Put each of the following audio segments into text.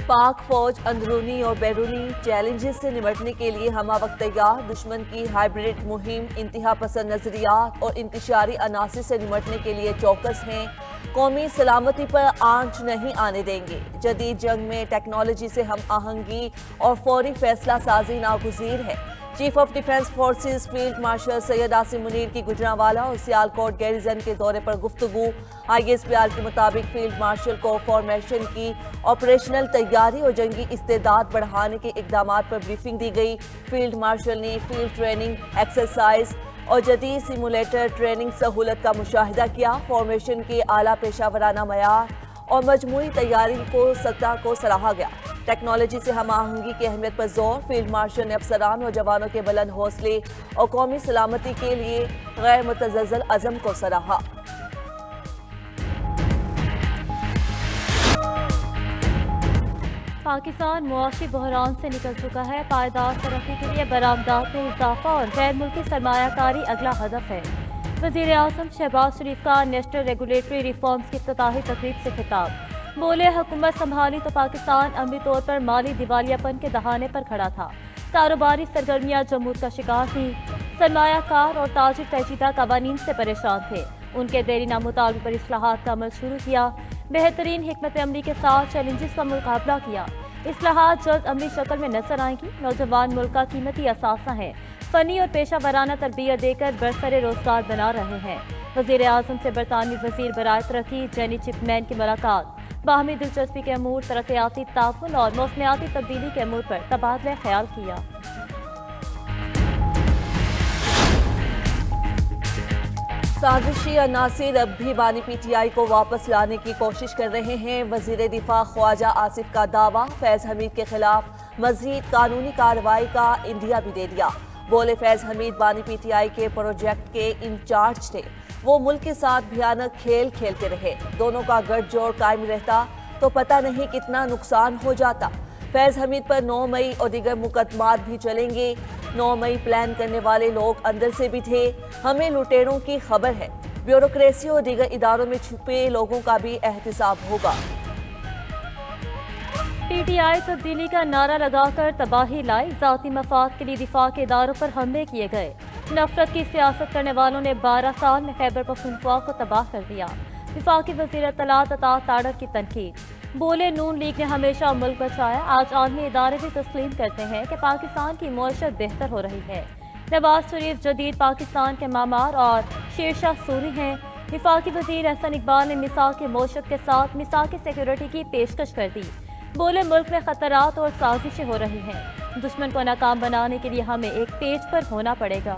पाक फौज अंदरूनी और बैरूनी चैलेंजेस से निपटने के लिए हमवक्त तैयार। दुश्मन की हाइब्रिड मुहिम, इंतहा पसंद नजरियात और इंतशारी अनासिर से निपटने के लिए चौकस हैं। कौमी सलामती पर आंच नहीं आने देंगे। जदीद जंग में टेक्नोलॉजी से हम आहंगी और फौरी फैसला साजी नागुज़ीर है। Chief of defence forces field marshal Syed Asim Munir की गुजरांवाला और सियालकोट गैरिजन के दौरे पर गुफ्तगू। ISPR के मुताबिक फील्ड मार्शल को फॉर्मेशन की ऑपरेशनल तैयारी और जंगी इस्तेदाद बढ़ाने के इकदाम पर ब्रीफिंग दी गई। फील्ड मार्शल ने फील्ड ट्रेनिंग एक्सरसाइज और जदीद सिमुलेटर ट्रेनिंग सहूलत का मुशाहिदा किया। फॉर्मेशन के आला पेशावराना मयार और मजमूई तैयारी को सराहा गया। टेक्नोलॉजी से हम आहंगी की अहमियत पर जोर। फील्ड मार्शल ने अफसरान और जवानों के बुलंद हौसले और कौमी सलामती के लिए गैर मुतज़्ज़ल अज़म को सराहा। पाकिस्तान मुआशी बहरान से निकल चुका है। पायदार तरक्की के लिए बरामदात में इजाफा और गैर मुल्की सरमायाकारी अगला हदफ है। वज़ीर आज़म शहबाज शरीफ का नेशनल रेगुलेटरी रिफॉर्म्स की इफ्तिताही तकरीब से खिताब। बोले, हुकूमत संभाली तो पाकिस्तान अमली तौर पर माली दिवालियापन के दहाने पर खड़ा था। कारोबारी सरगर्मियाँ जमूद का शिकार थी। सरमायाकार और ताजिर पेचीदा कवानीन से परेशान थे। उनके देरीना मुतालबे पर इस्लाहात का अमल शुरू किया। बेहतरीन हिकमत अमली के साथ चैलेंजेस का मुकाबला किया। इस्लाहात जल्द अमली शक्ल में नजर आएंगी। नौजवान मुल्क का कीमती असासा है। फनी और पेशा वराना तरबियत देकर बरसरे रोजगार बना रहे हैं। वज़ीर आज़म से बरतानवी वज़ीर बराए तरक्की जेनी चिपमैन की मुलाकात। बाहमी दिलचस्पी के अमूर, तरक्याती ताउन और मौसमियाती तब्दीली के अमूर पर तबादला ख्याल किया। साजिशी अनासिर अब भी बानी PTI को वापस लाने की कोशिश कर रहे हैं। वज़ीर दिफा ख्वाजा आसिफ का दावा, फैज़ हमीद के खिलाफ मज़ीद कानूनी कार्रवाई का इंडिया भी दे दिया। बोले, फैज़ हमीद बानी PTI के प्रोजेक्ट के इंचार्ज थे। वो मुल्क के साथ भयानक खेल खेलते रहे। दोनों का गठजोड़ कायम रहता तो पता नहीं कितना नुकसान हो जाता। फैज़ हमीद पर 9 मई और दीगर मुकदमात भी चलेंगे। 9 मई प्लान करने वाले लोग अंदर से भी थे। हमें लुटेरों की खबर है। ब्यूरोक्रेसी और दीगर इदारों में छुपे लोगों का भी एहतिसाब होगा। PTI तब्दीली का नारा लगाकर तबाही लाई। जाती मफाद के लिए दिफा के इदारों पर हमले किए गए। नफरत की सियासत करने वालों ने 12 साल में खैबर पख्तूनख्वा को तबाह कर दिया। विफाकी वज़ीर इत्तलात अता ताड़र की तनकीद। बोले, नून लीग ने हमेशा मुल्क बचाया। आज आलमी इदारे भी तस्लीम करते हैं कि पाकिस्तान की मईशत बेहतर हो रही है। नवाज शरीफ जदीद पाकिस्तान के मामार और शेरशाह सूरी हैं। विफाकी वज़ीर एहसन इकबाल ने मिसाल की मईशत के साथ मिसाल की सिक्योरिटी की पेशकश कर दी। बोले, मुल्क में खतरात और साजिशें हो रही हैं। दुश्मन को नाकाम बनाने के लिए हमें एक पेज पर होना पड़ेगा।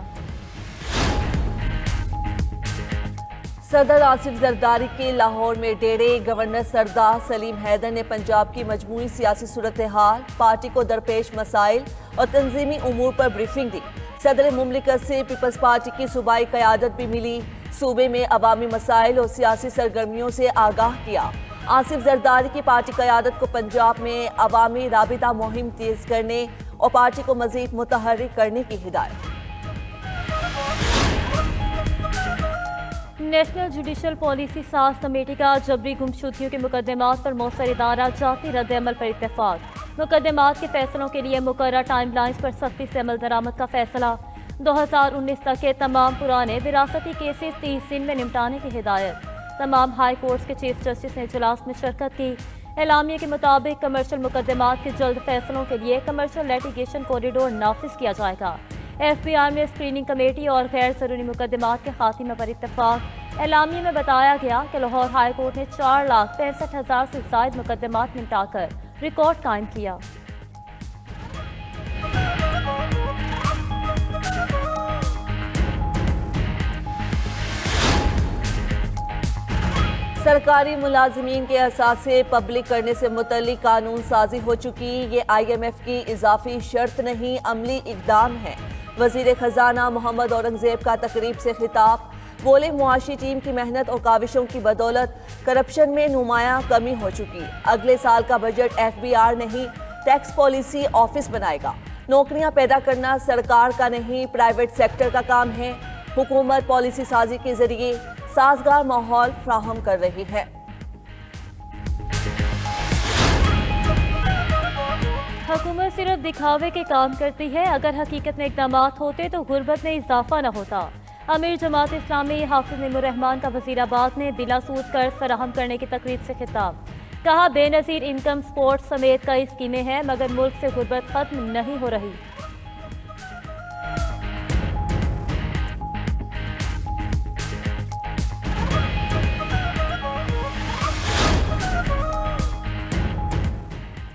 सदर आसिफ जरदारी के लाहौर में डेरे। गवर्नर सरदार सलीम हैदर ने पंजाब की मजमूई सियासी सूरत हाल, पार्टी को दरपेश मसाइल और तंजीमी उमूर पर ब्रीफिंग दी। सदर मुमलिकत से पीपल्स पार्टी की सूबाई क़यादत भी मिली। सूबे में अवामी मसाइल और सियासी सरगर्मियों से आगाह किया। आसिफ जरदारी की पार्टी क़यादत को पंजाब में अवामी राबिता मुहिम तेज करने और पार्टी को मजीद मुतहर्रिक करने की हिदायत। नेशनल जुडिशल पॉलिसी साज कमेटी का जबरी गुमशुदगियों के मुकदमात पर मौसर इदारा जाती रद्द-ए-अमल पर इत्तेफाक। मुकदमात के फैसलों के लिए मुकर्रर टाइमलाइंस पर सख्ती से अमल दरामद का फैसला। 2019 तक के तमाम पुराने विरासती केसेस 30 दिन में निपटाने की हिदायत। तमाम हाई कोर्ट्स के चीफ जस्टिस ने इजलास में शिरकत की। एलामिया के मुताबिक कमर्शियल मुकदमात के जल्द फैसलों के लिए कमर्शियल लिटिगेशन कॉरिडोर नाफिज किया जाएगा। FBR में स्क्रीनिंग कमेटी और गैर जरूरी मुकदमात के खात्मे पर इत्तेफाक। एलामिया में बताया गया कि लाहौर हाई कोर्ट ने 4,65,000 से ज़ायद मुकदमात निपटाकर रिकॉर्ड कायम किया। सरकारी मुलाजमीन के असासे पब्लिक करने से मुतल्लिक कानून साजी हो चुकी। ये IMF की इजाफी शर्त नहीं, अमली इकदाम है। वजीर खजाना मोहम्मद औरंगजेब का तकरीब से खिताब। बोले, मुआशी टीम की मेहनत और काविशों की बदौलत करप्शन में नुमाया कमी हो चुकी। अगले साल का बजट FBR नहीं, टैक्स पॉलिसी ऑफिस बनाएगा। नौकरियां पैदा करना सरकार का नहीं, प्राइवेट सेक्टर का काम है। हुकूमत पॉलिसी साजी के जरिए साजगार माहौल फ्राहम कर रही है। हुकूमत सिर्फ दिखावे के काम करती है, अगर हकीकत में इकदाम होते तो गुर्बत में इजाफा न होता। अमीर जमात इस्लामी हाफिज निमुर्रहमान का वजीराबाद में बिला सूद कर्ज फराहम करने की तकरीब से खिताब। कहा, बेनज़ीर इनकम सपोर्ट समेत कई स्कीमें हैं मगर मुल्क से गुर्बत खत्म नहीं हो रही।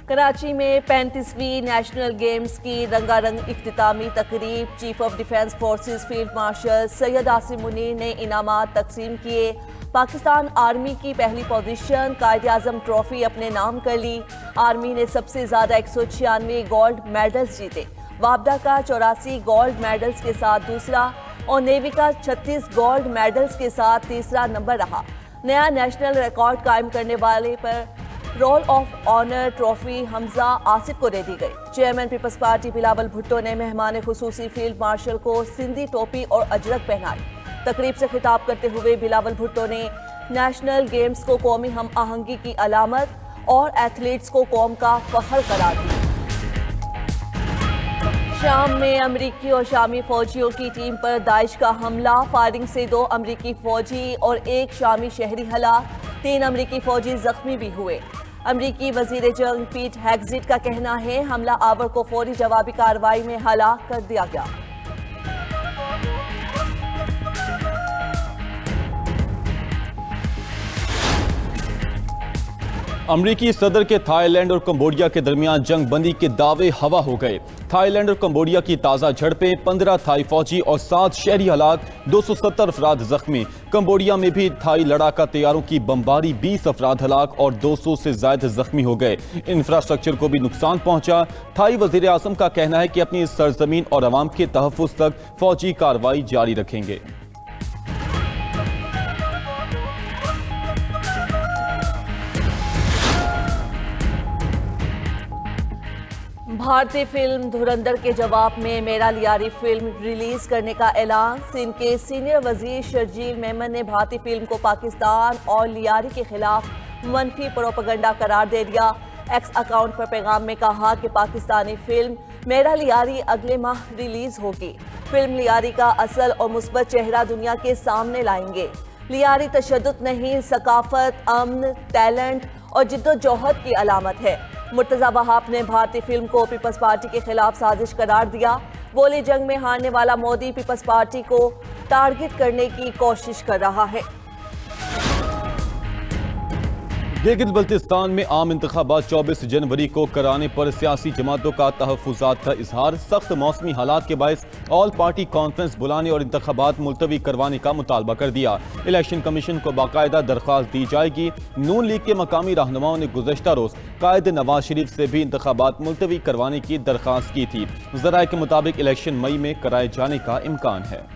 कराची में 35वीं नेशनल गेम्स की रंगारंग इख्तितामी तकरीब। Chief of defence forces field marshal Syed Asim Munir ने इनामात तकसीम किए। पाकिस्तान आर्मी की पहली पोजीशन कायद-ए-आज़म ट्रॉफी अपने नाम कर ली। आर्मी ने सबसे ज़्यादा 196 गोल्ड मेडल्स जीते। वापडा का 84 गोल्ड मेडल्स के साथ दूसरा और नेवी का 36 गोल्ड मेडल्स के साथ तीसरा नंबर रहा। नया नेशनल रिकॉर्ड कायम करने वाले पर roll of honour trophy Hamza Asif को दे दी गई। चेयरमैन पीपल्स पार्टी बिलावल भुट्टो ने मेहमान खुसूसी फील्ड मार्शल को सिंधी टोपी और अजरक पहनाई। तकरीब से खिताब करते हुए बिलावल भुट्टो ने नेशनल गेम्स को कौमी हम आहंगी की अलामत और एथलीट्स को कौम का फख्र करार दिया। शाम में अमरीकी और शामी फौजियों की टीम पर दाइश का हमला। फायरिंग से 2 अमरीकी फौजी और 1 शामी शहरी हलाक, 3 अमरीकी फौजी जख्मी भी हुए। अमरीकी वजीर जंग पीट हेग्जिट का कहना है हमला आवर को फौरी जवाबी कार्रवाई में हलाक कर दिया गया। अमरीकी सदर के थाईलैंड और कंबोडिया के दरमियान जंग बंदी के दावे हवा हो गए। थाईलैंड और कंबोडिया की ताज़ा झड़पें, 15 थाई फौजी और 7 शहरी हलाक, 270 अफराद जख्मी। कंबोडिया में भी थाई लड़ाका तैयारों की बमबारी, 20 अफराद हलाक और 200 से ज्यादा जख्मी हो गए। इंफ्रास्ट्रक्चर को भी नुकसान पहुंचा। थाई वजीर आज़म का कहना है कि अपनी सरजमीन और अवाम के तहफ़्फ़ुज़ तक फौजी कार्रवाई जारी रखेंगे। भारतीय फिल्म धुरंधर के जवाब में मेरा लियारी फिल्म रिलीज करने का ऐलान। सिंध के सीनियर वजीर शर्जील मेमन ने भारतीय फिल्म को पाकिस्तान और लियारी के खिलाफ मनफी प्रोपेगेंडा करार दे दिया। एक्स अकाउंट पर पैगाम में कहा कि पाकिस्तानी फिल्म मेरा लियारी अगले माह रिलीज होगी। फिल्म लियारी का असल और मुस्बत चेहरा दुनिया के सामने लाएंगे। लियारी तशद्दुद नहीं, सकाफत, अमन, टैलेंट और जिद्दोजहद की अलामत है। मुर्तजा वहाब ने भारतीय फिल्म को पीपल्स पार्टी के खिलाफ साजिश करार दिया। बोले, जंग में हारने वाला मोदी पीपल्स पार्टी को टारगेट करने की कोशिश कर रहा है। गिलगित बल्तिस्तान में आम इंतखाबात 24 जनवरी को कराने पर सियासी जमातों का तहफ़्फ़ुज़ात का इजहार। सख्त मौसमी हालात के बायस ऑल पार्टी कॉन्फ्रेंस बुलाने और इंतखाबात मुलतवी करवाने का मुतालबा कर दिया। इलेक्शन कमीशन को बाकायदा दरख्वास्त दी जाएगी। नून लीग के मकामी रहनुमाओं ने गुज़श्ता रोज़ कायद नवाज शरीफ से भी इंतखाबात मुलतवी करवाने की दरख्वास्त की थी। ज़राए के मुताबिक इलेक्शन मई में कराए जाने का इम्कान है।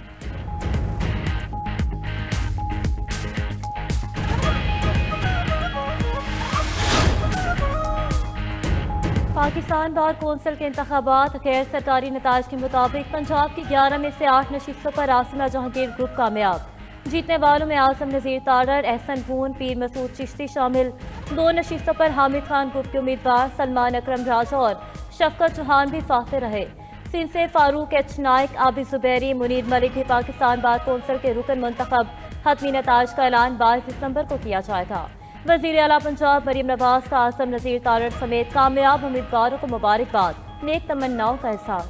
पाकिस्तान बार कौंसिल के इंतखाबात गैर सरकारी नताज के मुताबिक पंजाब की 11 में से 8 नशिस्तों पर आसिमा जहांगीर ग्रुप कामयाब। जीतने वालों में आजम नज़ीर तारड़, एहसन भून, पीर मसूद चिश्ती शामिल। 2 नशिस्तों पर हामिद खान ग्रुप के उम्मीदवार सलमान अकरम राजा और शफकत चौहान भी फाते रहे। सिंध से फारूक एच नाइक, आबिद जुबैरी, मुनीर मलिक भी पाकिस्तान बार कौंसिल के रुकन मुंतखब। हतमी नताज का ऐलान 22 दिसंबर को किया जाएगा। वज़ीर आला पंजाब मरीम नवाज का आजम नज़ीर तारड़ समेत कामयाब उम्मीदवारों को मुबारकबाद, नेक तमन्नाओं का इज़हार।